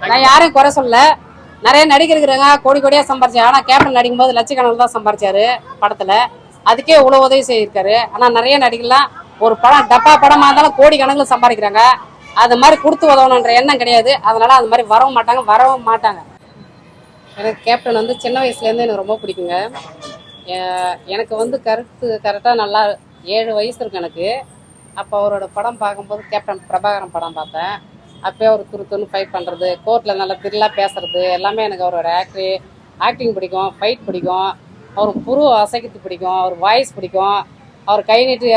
நான் யாரையும் குறை சொல்ல. நிறைய நடிகர் இருக்கிறாங்க, கோடி கோடியாக சம்பாரிச்சாங்க. ஆனால் கேப்டன் நடிக்கும் போது லட்சக்கணக்கில் தான் சம்பாரிச்சாரு படத்தில். அதுக்கே இவ்வளோ உதவி செய்திருக்காரு. ஆனால் நிறைய நடிகர்லாம் ஒரு படம் டப்பா படமாக இருந்தாலும் கோடி கணக்கில் சம்பாதிக்கிறாங்க. அது மாதிரி கொடுத்து உதவணுன்ற எண்ணம் கிடையாது. அதனால அது மாதிரி வரவும் மாட்டாங்க. எனக்கு கேப்டன் வந்து சின்ன வயசுலேருந்து எனக்கு ரொம்ப பிடிக்குங்க. எனக்கு வந்து கரெக்டாக நல்லா 7 வயசு இருக்கு எனக்கு. அப்போ அவரோட படம் பார்க்கும்போது கேப்டன் பிரபாகரன் படம் பார்த்தேன். அப்போயே அவர் துருத்துன்னு ஃபைட் பண்ணுறது, கோர்ட்டில் நல்லா திருளாக பேசுறது எல்லாமே எனக்கு அவரோட ஆக்டிங் பிடிக்கும், ஃபைட் பிடிக்கும், அவர் புரு அசைக்கிறது பிடிக்கும், அவர் வாய்ஸ் பிடிக்கும், அவர் கை நீட்டி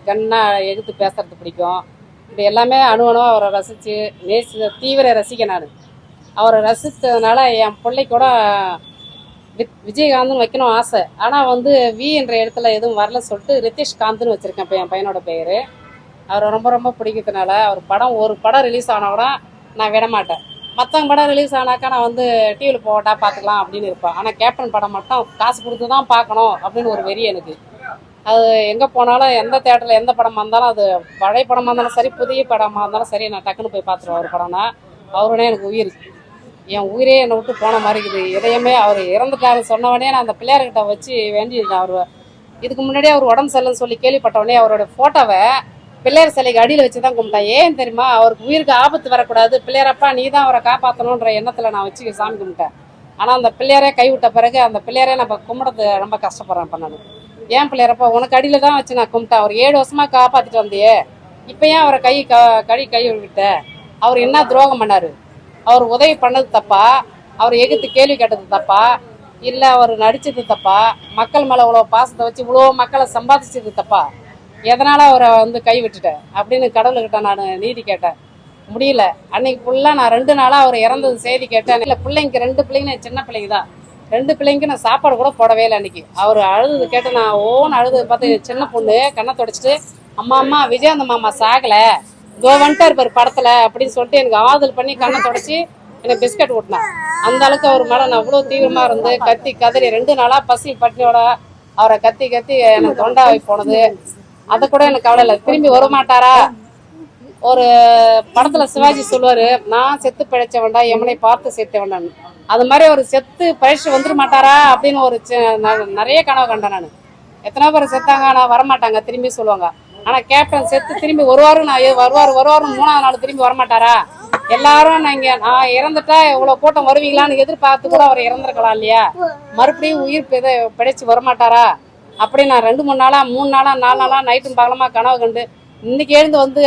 கண்ணா எதிர்த்து பேசுறது பிடிக்கும். இப்படி எல்லாமே அணுவணுவா அவரை ரசித்து தீவிர ரசிக்க நான். அவரை ரசித்ததுனால என் பிள்ளைக்கு கூட விஜயகாந்த்னு வைக்கணும் ஆசை. ஆனால் வந்து வி என்ற இடத்துல எதுவும் வரல சொல்லிட்டு ரித்தேஷ் காந்த்னு வச்சுருக்கேன் இப்போ என் பையனோட பெயர். அவரை ரொம்ப ரொம்ப பிடிக்கிறதுனால அவர் ஒரு படம் ரிலீஸ் ஆனால் கூட நான் விட மாட்டேன். மற்றவங்க படம் ரிலீஸ் ஆனாக்கா நான் வந்து டிவியில் போட்டா பார்த்துக்கலாம் அப்படின்னு இருப்பேன். ஆனால் கேப்டன் படம் மட்டும் காசு கொடுத்து தான் பார்க்கணும் அப்படின்னு ஒரு வெறி எனக்கு. அது எங்கே போனாலும் எந்த தேட்டரில் எந்த படமாக இருந்தாலும், அது பழைய படமாக இருந்தாலும் சரி, புதிய படமாக இருந்தாலும் சரி, நான் டக்குன்னு போய் பார்த்துருவேன். ஒரு படம்னா அவருனே எனக்கு உயிர். என் உயிரே என்னை விட்டு போன மாதிரி இருக்குது. இதயமே அவர் இறந்துட்டாரு சொன்னவொடனே நான் அந்த பிள்ளையார்கிட்ட வச்சு வேண்டியிருந்தேன். அவர் இதுக்கு முன்னாடியே அவர் உடம்பு சரியில்லைன்னு சொல்லி கேள்விப்பட்டவொடனே அவரோட ஃபோட்டோவை பிள்ளையார் சிலைக்கு அடியில் வச்சு தான் கும்பிட்டேன். ஏன் தெரியுமா? அவருக்கு உயிருக்கு ஆபத்து வரக்கூடாது, பிள்ளையாரப்பா நீ தான் அவரை காப்பாற்றணுன்ற எண்ணத்தில் நான் வச்சு சாமி கும்பிட்டேன். ஆனால் அந்த பிள்ளையாரே கைவிட்ட பிறகு அந்த பிள்ளையாரே நம்ம கும்பிட்றது ரொம்ப கஷ்டப்படுறேன். இப்போ நான் ஏன் பிள்ளையாரப்பா உனக்கு அடியில் தான் வச்சு நான் கும்பிட்டேன், அவர் 7 வருஷமாக காப்பாற்றிட்டு வந்தியே, இப்போ ஏன் அவரை கை விட்ட? அவர் என்ன துரோகம் பண்ணார்? அவர் உதவி பண்ணது தப்பா? அவர் எதிர்த்து கேள்வி கேட்டது தப்பா? இல்லை அவர் நடித்தது தப்பா? மக்கள் மேலே இவ்வளோ பாசத்தை வச்சு இவ்வளோ மக்களை சம்பாதிச்சது தப்பா? எதனால் அவரை வந்து கை விட்டுட்டேன் அப்படின்னு கடவுள்கிட்ட நான் நீதி கேட்டேன். முடியல. அன்னைக்கு ஃபுல்லாக நான் 2 நாளாக அவர் இறந்தது செய்தி கேட்டேன். இல்லை பிள்ளைங்க 2 பிள்ளைங்க சின்ன பிள்ளைங்க தான், 2 பிள்ளைங்க நான் சாப்பாடு கூட போடவே இல்லை. அன்னைக்கு அவர் அழுது கேட்டு நான் அழுது பார்த்து சின்ன பொண்ணு கண்ணை தொடச்சிட்டு, அம்மா விஜயகாந்த் மாமா சாகலை, இதோ வந்துட்டார் இருப்பார் படத்தில் அப்படின்னு சொல்லிட்டு எனக்கு ஆறுதல் பண்ணி கண்ணை தொடச்சி எனக்கு பிஸ்கட் ஊட்டினேன். அந்த அளவுக்கு அவர் மேலே நான் அவ்வளோ தீவிரமாக இருந்து கத்தி கதறி 2 நாளாக பசி பட்டினியோட அவரை கத்தி எனக்கு தொண்டாவை போனது. அதை கூட எனக்கு கவலை இல்லை. திரும்பி வரமாட்டாரா? ஒரு படத்தில் சிவாஜி சொல்லுவார், நான் செத்து பிழைச்ச வேண்டாம் எமனை பார்த்து சேர்த்த வேண்டான்னு. அது மாதிரி ஒரு செத்து பழிச்சு வந்துட மாட்டாரா அப்படின்னு ஒரு நிறைய கனவு கண்டேன் நான். எத்தனை பேர் செத்தாங்க ஆனால் வரமாட்டாங்க திரும்பி சொல்லுவாங்க. ஆனால் கேப்டன் செத்து திரும்பி வருவார் 3ஆவது நாள் திரும்பி வரமாட்டாரா? எல்லாரும் நான் இறந்துட்டா இவ்வளோ கூட்டம் வருவீங்களான்னு எதிர்பார்த்து கூட அவர் இறந்துருக்கலாம் இல்லையா? மறுபடியும் உயிர் பிழைச்சி வரமாட்டாரா அப்படின்னு நான் 2 3 நாளாக 3 நாளாக 4 நாளாக நைட்டும் பகலமாக கனவு கண்டு இன்னைக்கு எழுந்து வந்து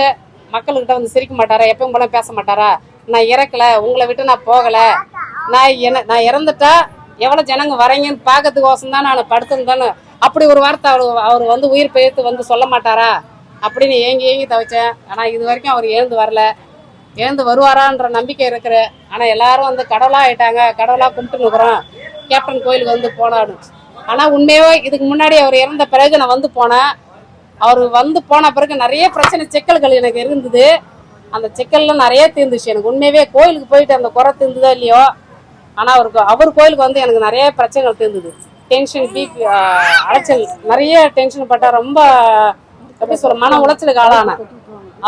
மக்கள்கிட்ட வந்து சிரிக்க மாட்டாரா? எப்பவும் போல பேச மாட்டாரா? நான் இறக்கலை, உங்களை விட்டு நான் போகலை, நான் இறந்துட்டா எவ்வளோ ஜனங்க வரீங்கன்னு பார்க்கறதுக்கோசம் தான் நான் படுத்துன்னு அப்படி ஒரு வார்த்தை அவர் வந்து உயிர் பெயர்த்து வந்து சொல்ல மாட்டாரா அப்படின்னு ஏங்கி தவிச்சேன். ஆனால் இது வரைக்கும் அவர் எழுந்து வருவாரான்ற நம்பிக்கை இருக்கிற. ஆனால் எல்லாரும் வந்து கடவுளாக ஆயிட்டாங்க, கடவுளாக கும்பிட்டு நிற்கிறோம், கேப்டன் கோயிலுக்கு வந்து போனாடு. ஆனால் உண்மையாவே இதுக்கு முன்னாடி அவர் இறந்த பிறகு நான் வந்து போனேன். அவர் வந்து போன பிறகு நிறைய பிரச்சனை சிக்கல்கள் எனக்கு இருந்தது. அந்த சிக்கல்லாம் நிறைய தீர்ந்துச்சு எனக்கு. உண்மையாவே கோயிலுக்கு போயிட்டு அந்த குறை தீர்ந்துதோ இல்லையோ, ஆனால் அவர் கோயிலுக்கு வந்து எனக்கு நிறைய பிரச்சனைகள் தீர்ந்தது. டென்ஷன், அலைச்சல், நிறைய டென்ஷன் பட்டா ரொம்ப எப்படி சொல்ல மன உளைச்சலுக்கு ஆளானேன்.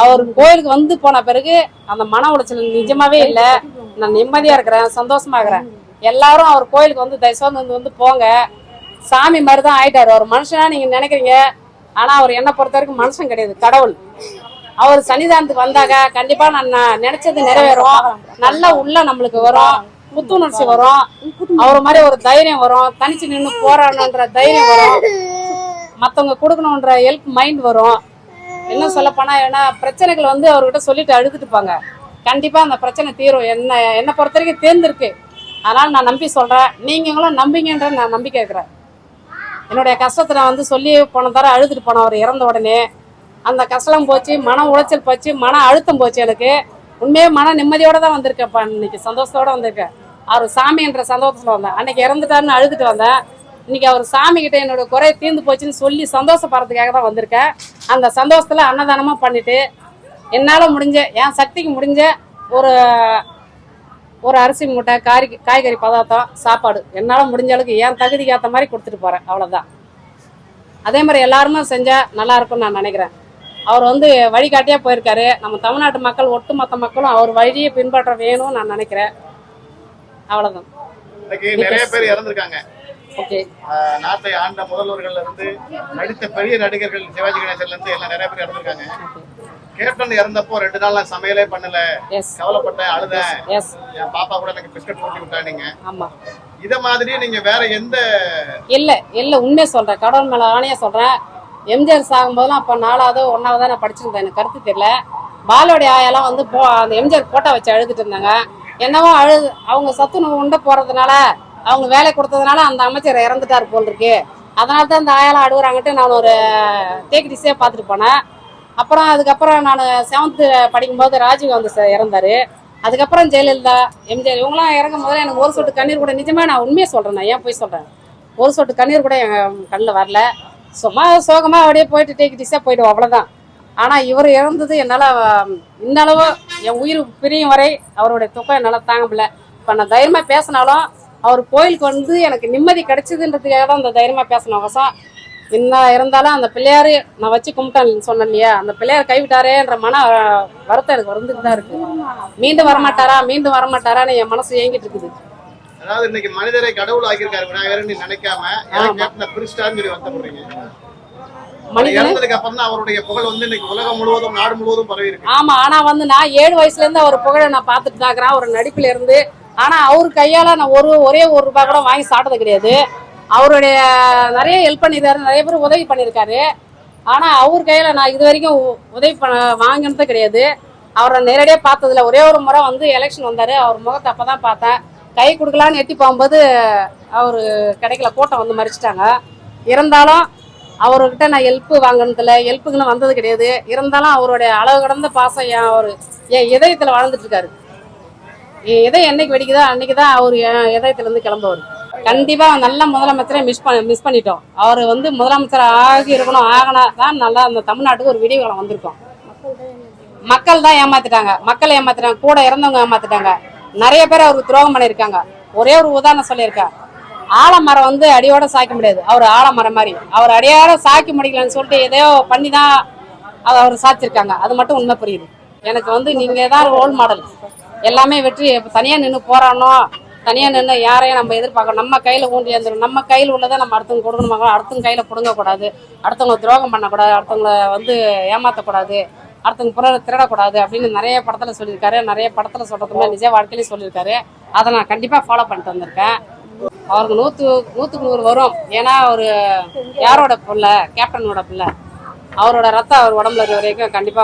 அவர் கோயிலுக்கு வந்து போன பிறகு அந்த மன உளைச்சல் நிஜமாவே இல்லை. நான் நிம்மதியாக இருக்கிறேன், சந்தோஷமா இருக்கிறேன். எல்லாரும் அவர் கோயிலுக்கு வந்து தயவுசெய்து வந்து போங்க. சாமி மாதிரி தான் ஆயிட்டாரு. அவர் மனுஷனா நீங்க நினைக்கிறீங்க, ஆனா அவர் என்ன பொறுத்த வரைக்கும் மனுஷன் கிடையாது, கடவுள். அவர் சன்னிதானத்துக்கு வந்தாங்க கண்டிப்பா நான் நினைச்சது நிறைவேறும். நல்ல உள்ள நம்மளுக்கு வரும், புத்துணர்ச்சி வரும், அவர் மாதிரி ஒரு தைரியம் வரும், தனிச்சு நின்று போராடணுன்ற தைரியம் வரும், மற்றவங்க கொடுக்கணுன்ற ஹெல்ப் மைண்ட் வரும். இன்னும் சொல்ல போனா ஏன்னா பிரச்சனைகள் வந்து அவர்கிட்ட சொல்லிட்டு அழுதுட்டுப்பாங்க. கண்டிப்பா அந்த பிரச்சனை தீரும். என்னை பொறுத்த வரைக்கும் தேர்ந்திருக்கு. அதனால நான் நம்பி சொல்றேன், நீங்களும் நம்பிங்கன்ற நான் நம்பிக்கை இருக்கிறேன். என்னுடைய கஷ்டத்தை நான் வந்து சொல்லி போன தர அழுதுட்டு போனேன். அவர் இறந்த உடனே அந்த கஷ்டம் போச்சு, மன உளைச்சல் போச்சு, மன அழுத்தம் போச்சு. எனக்கு உண்மையே மன நிம்மதியோட தான் வந்திருக்கேன்ப்பா. இன்னைக்கு சந்தோஷத்தோட வந்திருக்கேன். அவர் சாமி என்ற சந்தோஷத்துல வந்தேன். அன்னைக்கு இறந்துட்டாருன்னு அழுதுட்டு வந்தேன். இன்னைக்கு அவர் சாமி கிட்ட என்னோட குறை தீர்ந்து போச்சுன்னு சொல்லி சந்தோஷப்படுறதுக்காக தான் வந்திருக்கேன். அந்த சந்தோஷத்துல அன்னதானமா பண்ணிட்டு என்னால முடிஞ்ச என் சக்திக்கு முடிஞ்ச ஒரு அரிசி மூட்டை, காய்கறி பதார்த்தம், சாப்பாடு என்னால் முடிஞ்ச அளவுக்கு என் தகுதிக்கு ஏற்ற மாதிரி கொடுத்துட்டு போகிறேன். அவ்வளோதான். அதே மாதிரி எல்லாருமே செஞ்சால் நல்லா இருக்கும்னு நான் நினைக்கிறேன். அவர் வந்து வழிகாட்டியா போயிருக்காரு. நம்ம தமிழ்நாட்டு மக்கள் ஒட்டுமொத்த மக்களும் அவர் வழியை பின்பற்ற வேணும்னு நான் நினைக்கிறேன். அவ்வளவுதான். நிறைய பேர் இறந்திருக்காங்க. ஓகே. நாட்டை ஆண்ட முதல்வர்கள்ல இருந்து நடித்த பெரிய நடிகர்கள் சிவாஜி கணேசன்ல இருந்து எல்லாம் நிறைய பேர் இறந்திருக்காங்க. கேப்டன் இறந்தப்போ 2 நாள் நான் சமையலே பண்ணல, கவலைப்பட்டேன், அழுதேன். என் பாப்பா கூட எனக்கு பிஸ்கட் போட்டு விட்டானீங்க. ஆமா. இத மாதிரி நீங்க வேற எந்த இல்ல உண்மையை சொல்றேன், கடவுள் மேல ஆணையா சொல்றேன். எம்ஜிஆர் சாகும்போதெல்லாம் அப்ப 4ஆவதோ 1ஆவதோ நான் படிச்சிருந்தேன், எனக்கு கருத்து தெரியல. பாலோடைய ஆயெல்லாம் வந்து அந்த எம்ஜிஆர் போட்டோ வச்சு அழுதுட்டு இருந்தாங்க. என்னவோ அவங்க சத்துணவு உண்ட போறதுனால அவங்க வேலை கொடுத்ததுனால அந்த அமைச்சர் இறந்துட்டாரு போல் இருக்கு. அதனால தான் இந்த ஆயெல்லாம் அழுகுறாங்கட்டு நான் ஒரு டேக் டிஸே பார்த்துட்டு போனேன். அப்புறம் அதுக்கப்புறம் நான் 7th படிக்கும்போது ராஜீவ் காந்தி இறந்தாரு. அதுக்கப்புறம் ஜெயலலிதா, எம்ஜிஆர் இவங்களாம் இறங்கும் போது எனக்கு ஒரு சொட்டு கண்ணீர் கூட, நிஜமா நான் உண்மையை சொல்றேன், நான் ஏன் போய் சொல்றேன், ஒரு சொட்டு கண்ணீர் கூட என் கண்ணில் வரல. சும்மா சோகமா அப்படியே போயிட்டு டேக் டிஸா போயிடுவோம், அவ்வளவுதான். ஆனா இவர் இறந்தது என்னால இந்த அளவு என் உயிர் பிரியும் வரை அவருடைய துக்கம் என்னால தாங்க முடியல. இப்ப நான் தைரியமா பேசினாலும் அவர் கோயிலுக்கு வந்து எனக்கு நிம்மதி கிடைச்சதுன்றதுக்காக தான் அந்த தைரியமா பேசின வசம். என்ன இருந்தாலும் அந்த பிள்ளையாரு நான் வச்சு கும்பிட்டேன்னு சொன்னேன் இல்லையா, அந்த பிள்ளையார் கைவிட்டாரேன்ற மன வருத்தம் எனக்கு வந்துட்டு தான் இருக்கு. மீண்டும் வரமாட்டாரான்னு என் மனசு ஏங்கிட்டு இருக்குது. அதாவது இன்னைக்கு மனிதரை கடவுள் ஆக்கியிருக்காரு விநாயகர்னு நினைக்காம மனிதனுக்கு அப்புறம் தான் அவருடைய புகழ் வந்து இன்னைக்கு உலகம் முழுவதும், நாடு முழுவதும் பரவி இருக்கு. ஆமா. ஆனா வந்து நான் 7 வயசுல இருந்து அவர் புகழை நான் பார்த்துட்டு தான் இருக்கிறேன், ஒரு நடிப்புல இருந்து. ஆனா அவரு கையால நான் ஒரே ஒரு ரூபாய் கூட வாங்கி சாப்பிட்டது கிடையாது. அவருடைய நிறைய ஹெல்ப் பண்ணிருக்காரு, நிறைய பேர் உதவி பண்ணியிருக்காரு. ஆனா அவர் கையில நான் இது வரைக்கும் உதவி வாங்கினது கிடையாது. அவரை நேரடியாக பார்த்ததுல ஒரே ஒரு முறை வந்து எலெக்ஷன் வந்தாரு, அவர் முகத்தை அப்பதான் பார்த்தேன். கை கொடுக்கலான்னு எட்டி போகும்போது அவரு கிடைக்கல, கூட்டம் வந்து மறிச்சிட்டாங்க. இருந்தாலும் அவர்கிட்ட நான் ஹெல்ப் வாங்கினதில்ல, ஹெல்ப்புக்குன்னு வந்தது கிடையாது. இருந்தாலும் அவருடைய அளவு கடந்த பாசம் என் இதயத்தில் வாழ்ந்துட்டு இருக்காரு. என் இதயம் என்னைக்கு வெடிக்குதோ அன்னைக்குதான் அவர் என் இதயத்துல இருந்து கிளம்புவார். கண்டிப்பா நல்ல முதலமைச்சரை மிஸ் பண்ணிட்டோம். அவர் வந்து முதலமைச்சர் ஆகி இருக்கணும், ஆகினா தான் நல்லா அந்த தமிழ்நாட்டுக்கு ஒரு விடிவு காலம் வந்திருக்கும். மக்கள் தான் ஏமாத்திட்டாங்க, கூட இறந்தவங்க ஏமாத்திட்டாங்க. நிறைய பேர் அவருக்கு துரோகம் பண்ணியிருக்காங்க. ஒரே ஒரு உதாரணம் சொல்லியிருக்கேன், ஆலமரம் வந்து அடியோட சாய்க்க முடியாது, அவர் ஆலமரம் மாதிரி. அவர் அடியோட சாய்க்க முடியலன்னு சொல்லிட்டு எதையோ பண்ணி தான் அவர் சாய்ச்சிருக்காங்க. அது மட்டும் உண்மை புரியுது எனக்கு. வந்து நீங்க தான் ரோல் மாடல், எல்லாமே வெற்றி. தனியா நின்று போராடணும், தனியா நின்று யாரையும் நம்ம எதிர்பார்க்கணும். நம்ம கையில ஊண்டி வந்துடும், நம்ம கையில் உள்ளதை நம்ம அடுத்தவங்க கொடுக்கணும். அடுத்தவங்க கையில பிடுங்கக்கூடாது, அடுத்தவங்க துரோகம் பண்ணக்கூடாது, அடுத்தவங்களை வந்து ஏமாற்றக்கூடாது, அடுத்தவங்க புற திருடக்கூடாது அப்படின்னு நிறைய படத்துல சொல்லியிருக்காரு. நிறைய படத்துல சொல்றதுமே நிஜ வாழ்க்கையிலையும் சொல்லியிருக்காரு. அதை நான் கண்டிப்பா ஃபாலோ பண்ணிட்டு வந்திருக்கேன். அவருக்கு 100க்கு 100 வரும். ஏன்னா அவரு யாரோட பிள்ளை, கேப்டனோட பிள்ளை. அவரோட ரத்தம் அவர் உடம்புல இருக்க வரைக்கும் கண்டிப்பா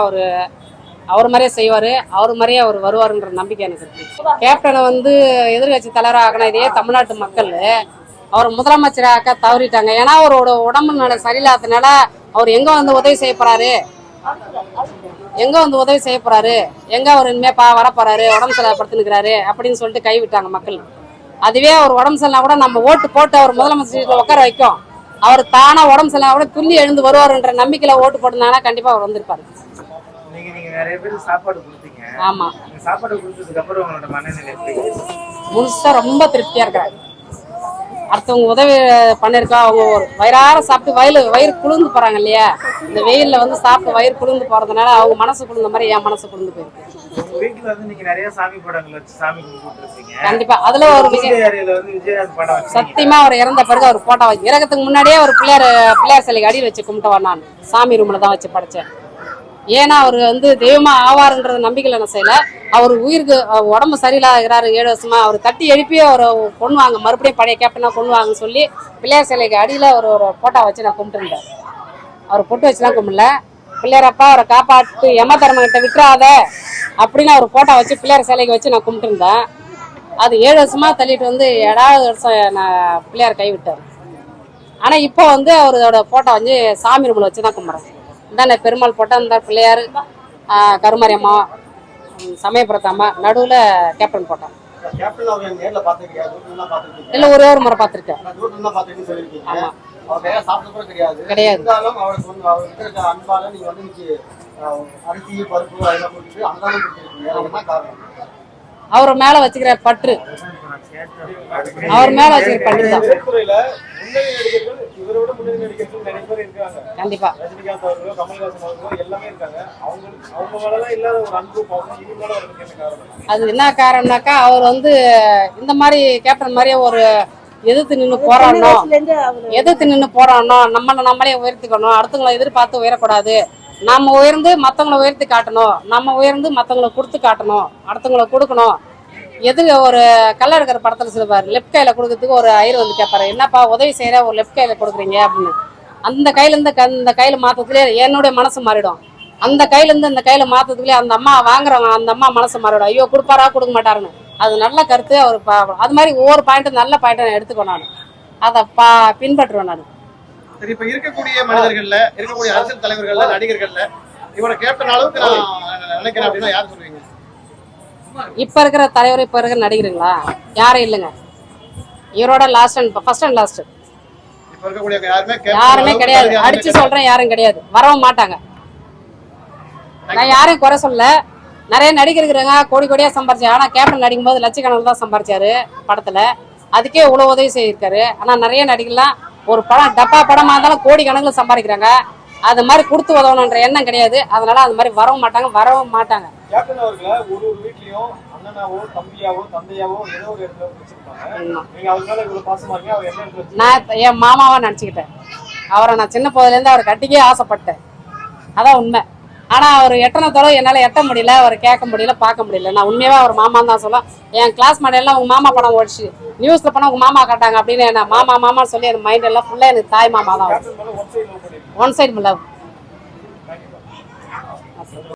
அவர் மாதிரியே செய்வாரு, அவர் மாதிரியே அவர் வருவாருன்ற நம்பிக்கை எனக்கு இருக்கு. கேப்டனை வந்து எதிர்கட்சி தலைவராக ஆக்கின இதே தமிழ்நாட்டு மக்கள் அவர் முதலமைச்சராக தவறிட்டாங்க. ஏன்னா அவரோட உடம்பு சரியில்லாததுனால அவர் எங்க வந்து உதவி செய்ய போறாரு, எங்க அவர் இனிமே வரப்போறாரு, உடம்பு சரியாப்படுத்தினுக்கிறாரு அப்படின்னு சொல்லிட்டு கைவிட்டாங்க மக்கள். அதுவே அவர் உடம்பு சரியில்லை கூட நம்ம ஓட்டு போட்டு அவர் முதலமைச்சர் உட்கார வைக்கும், அவர் தானா உடம்பு சரியில்லை கூட துள்ளி எழுந்து வருவாருன்ற நம்பிக்கையில ஓட்டு போட்டுனாங்கன்னா கண்டிப்பா அவர் வந்திருப்பாரு. நிறைய பேர் சாப்பாடு கொடுத்தீங்க. ஆமா. சாப்பாடு கொடுத்ததுக்கு அப்புறம் உங்களோட மனநிலை எப்படி? முழுசா ரொம்ப திருப்தியா இருக்காரு. அடுத்தவங்க உதவி பண்ணிருக்கா, அவங்க ஒரு வயிறார சாப்பிட்டு வயிறு குளிர்ந்து போறாங்க இல்லையா, இந்த வெயில்ல வந்து சாப்பிட்டு வயிறு குளிர்ந்து போறதுனால அவங்க மனசு குளிர்ந்த மாதிரி என் மனசு குளிர்ந்து போயிருக்கு. வீட்டுல வந்து நீங்க நிறைய சாமி படங்கள் வச்சு சாமி கும்பிட்டுருக்கீங்க. கண்டிப்பா. அதுல ஒரு விஜயகாந்த் படம் சத்தியமா அவர் இறந்த பிறகு அவர் போட்டோ வச்சு இறக்கத்துக்கு முன்னாடியே ஒரு பிள்ளையார் சிலைக்கு அடியில் வச்சு கும்பிட்டு நான் சாமி ரூம்ல தான் வச்சு படைச்சேன். ஏன்னா அவர் வந்து தெய்வமா ஆவாருன்றது நம்பிக்கையில நான் செய்யல. அவர் உயிருக்கு உடம்பு சரியில்லாகிறாரு 7 வருஷமா, அவர் தட்டி எழுப்பி அவரை கொண்டுவாங்க, மறுபடியும் பழைய கேப்டனா கொண்டுவாங்கன்னு சொல்லி பிள்ளையார் சிலைக்கு அடியில ஒரு போட்டோ வச்சு நான் கும்பிட்டுருந்தேன். அவர் பொட்டு வச்சுலாம் கும்பிடல. பிள்ளையாரப்பா அவரை காப்பாட்டு யமதர்மகிட்ட விட்டுறாத அப்படின்னு அவர் போட்டோ வச்சு பிள்ளையார் சிலைக்கு வச்சு நான் கும்பிட்டுருந்தேன். அது 7 வருஷமா தள்ளிட்டு வந்து 7வது வருஷம் நான் பிள்ளையார் கைவிட்டார். ஆனா இப்போ வந்து அவரோட போட்டோ வந்து சாமி ரூம்ல வச்சு தான் கும்பிட்றேன். இந்த பெருமாள் போட்டா இந்த பிள்ளையார், கருமாரியம்மா, சமயபுரத்தம்மா, நடுவுல கேப்டன் போட்டான். இல்ல ஒரே ஒரு முறை பார்த்திருக்கேன். கிடையாது. அவர் மேல வச்சுக்கிற பற்று, அவர் மேல வச்சுக்கிற பற்று தான். இவரை விட முன்னணி நடிகர்கள் நிறைய பேர் இருக்காங்க. கண்டிப்பா ரஜினிகாந்த் அவர்களோ கமல்ஹாசன் அவர்களோ எல்லாமே இருக்காங்க. அவங்க மேலதான் இல்லாத ஒரு அன்பு பாசம் இவங்க மேல வரதுக்கு என்ன காரணம்? அது என்ன காரணம்னாக்கா அவர் வந்து இந்த மாதிரி கேப்டன் மாதிரியே ஒரு எதிர்த்து நின்று போராடணும், நம்மளே உயர்த்திக்கணும், அடுத்தவங்களை எதிர்பார்த்து உயரக்கூடாது, நம்ம உயர்ந்து மற்றவங்களை உயர்த்தி காட்டணும், நம்ம உயர்ந்து மற்றவங்களை கொடுத்து காட்டணும், அடுத்தவங்களை கொடுக்கணும். ஒரு கல்ல இருக்கிற படத்துல சொல்லுவார், லெஃப்ட் கையில கொடுக்கறதுக்கு ஒரு ஐயர் வந்து கேட்பாரு, என்னப்பா உதவி செய்யற ஒரு லெஃப்ட் கையில கொடுக்குறீங்க அப்படின்னு. அந்த கையில இருந்து இந்த கையில மாத்ததுலேயே என்னுடைய மனசு மாறிடும். அந்த கையில இருந்து இந்த கையில மாத்ததுலேயே அந்த அம்மா வாங்குறவங்க அந்த அம்மா மனசு மாறிடும், ஐயோ கொடுப்பாரா கொடுக்க மாட்டாருன்னு. அது நல்ல கருத்து. அவர் அது மாதிரி ஒவ்வொரு பாயிண்ட்டும் நல்ல பாயிண்ட் நான் எடுத்துக்கணும், நான் அதை பின்பற்றுவேன் நான். சரி, இப்ப இருக்கக்கூடிய மனிதர்கள்ல, இருக்கக்கூடிய அரசியல் தலைவர்கள்ல, நடிகர்கள்ல இவரை கேப்டன் அளவுக்கு நான் நினைக்கிறேன் அப்படின்னா யார் சொல்லுவீங்க? இப்ப இருக்கிற தலைவர், இப்ப இருக்கிற நடிகருங்களா? யாரும் இல்லைங்க. இவரோட ஃபர்ஸ்ட் அண்ட் லாஸ்ட் இப்ப இருக்கக்கூடிய யாருமே கிடையாது. அடிச்சு சொல்றேன், யாரும் கிடையாது, வரவும் மாட்டாங்க. நான் யாரையும் குறை சொல்ல. நிறைய நடிகர் இருக்கிறாங்க, கோடி கோடியா சம்பாரிச்சாங்க. ஆனா கேப்டன் நடிக்கும் போது லட்சக்கணக்கில் தான் சம்பாரிச்சாரு படத்துல. அதுக்கே இவ்வளவு உதவி செய்திருக்காரு. ஆனா நிறைய நடிகர்லாம் ஒரு படம் டப்பா படமா இருந்தாலும் கோடி கணக்கில் சம்பாதிக்கிறாங்க. அது மாதிரி கொடுத்து உதவணுன்ற எண்ணம் கிடையாது. அதனால அது மாதிரி வரவும் மாட்டாங்க. கேப்டன் அவர்களை ஒரு வீட்லயும் அண்ணனாவோ தம்பியாவோ தந்தையாவோ ஏதோ ஒரு இடத்துல வச்சிருப்பாங்க. நீங்க அவர் மேல இவ்வளவு பாசமா இருக்கீங்க, அவர் என்ன இடத்துல? நான் என் மாமாவா நினைச்சுக்கிட்டேன் அவரை. நான் சின்ன போதுலேருந்து அவர் கட்டிக்கே ஆசைப்பட்டேன், அதான் உண்மை. ஆனா அவர் எட்டனத்தோட என்னால எட்ட முடியல, அவர் கேட்க முடியல, பார்க்க முடியல. நான் உண்மையாவே அவர் மாமான்னு தான் சொல்லுவேன். என் கிளாஸ் மேடையெல்லாம் உங்க மாமா படம் ஓடிச்சு, நியூஸ்ல போனா உங்க மாமா காட்டாங்க அப்படின்னு என்ன மாமான்னு சொல்லி என் மைண்ட் எல்லாம் ஃபுல்லா எனக்கு தாய் மாமா தான். One side love.